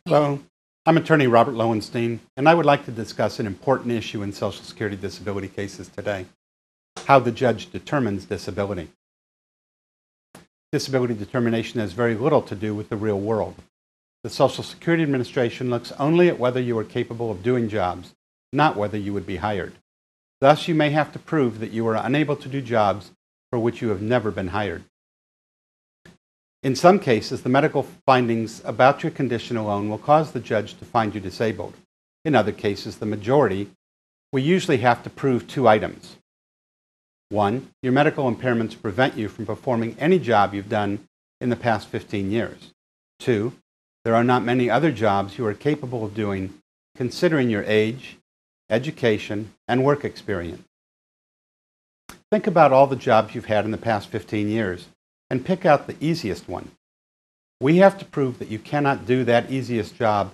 Hello, I'm attorney Robert Lowenstein, and I would like to discuss an important issue in Social Security disability cases today: how the judge determines disability. Disability determination has very little to do with the real world. The Social Security Administration looks only at whether you are capable of doing jobs, not whether you would be hired. Thus, you may have to prove that you are unable to do jobs for which you have never been hired. In some cases, the medical findings about your condition alone will cause the judge to find you disabled. In other cases, the majority, we usually have to prove two items. One, your medical impairments prevent you from performing any job you've done in the past 15 years. Two, there are not many other jobs you are capable of doing considering your age, education, and work experience. Think about all the jobs you've had in the past 15 years and pick out the easiest one. We have to prove that you cannot do that easiest job,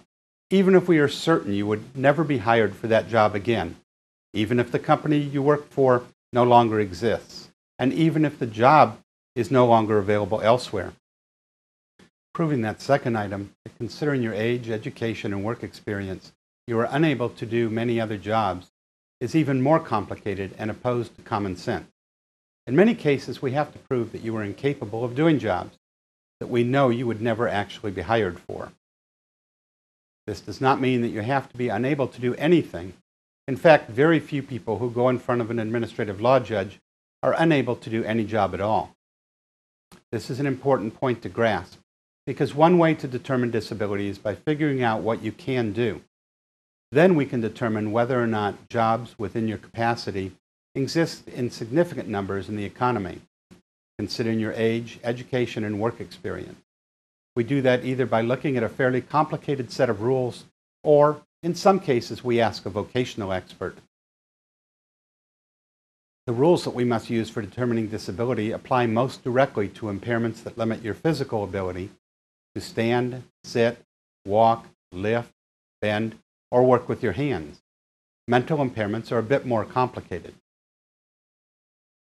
even if we are certain you would never be hired for that job again, even if the company you work for no longer exists, and even if the job is no longer available elsewhere. Proving that second item, that considering your age, education, and work experience, you are unable to do many other jobs, is even more complicated and opposed to common sense. In many cases, we have to prove that you are incapable of doing jobs that we know you would never actually be hired for. This does not mean that you have to be unable to do anything. In fact, very few people who go in front of an administrative law judge are unable to do any job at all. This is an important point to grasp, because one way to determine disability is by figuring out what you can do. Then we can determine whether or not jobs within your capacity exist in significant numbers in the economy, considering your age, education, and work experience. We do that either by looking at a fairly complicated set of rules, or in some cases we ask a vocational expert. The rules that we must use for determining disability apply most directly to impairments that limit your physical ability to stand, sit, walk, lift, bend, or work with your hands. Mental impairments are a bit more complicated.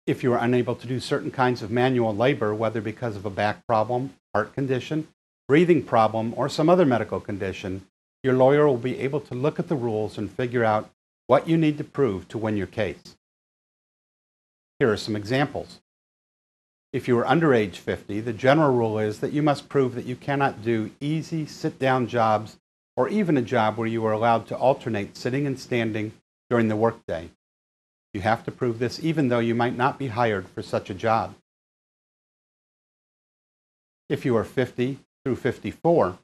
If you are unable to do certain kinds of manual labor, whether because of a back problem, heart condition, breathing problem, or some other medical condition, your lawyer will be able to look at the rules and figure out what you need to prove to win your case. Here are some examples. If you are under age 50, the general rule is that you must prove that you cannot do easy sit-down jobs or even a job where you are allowed to alternate sitting and standing during the workday. You have to prove this even though you might not be hired for such a job. If you are 50 through 54,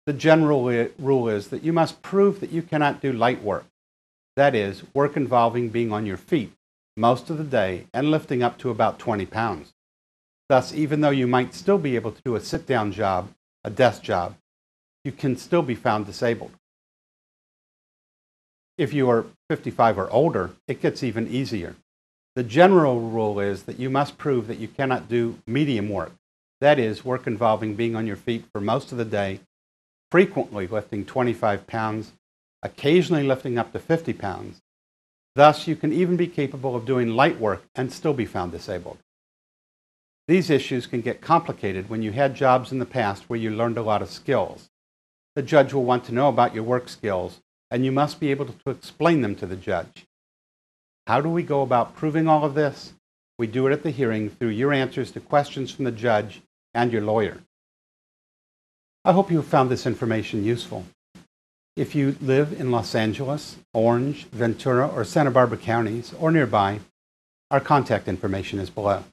the general rule is that you must prove that you cannot do light work. That is, work involving being on your feet most of the day and lifting up to about 20 pounds. Thus, even though you might still be able to do a sit-down job, a desk job, you can still be found disabled. If you are 55 or older, it gets even easier. The general rule is that you must prove that you cannot do medium work. That is, work involving being on your feet for most of the day, frequently lifting 25 pounds, occasionally lifting up to 50 pounds. Thus, you can even be capable of doing light work and still be found disabled. These issues can get complicated when you had jobs in the past where you learned a lot of skills. The judge will want to know about your work skills, and you must be able to explain them to the judge. How do we go about proving all of this? We do it at the hearing through your answers to questions from the judge and your lawyer. I hope you have found this information useful. If you live in Los Angeles, Orange, Ventura, or Santa Barbara counties, or nearby, our contact information is below.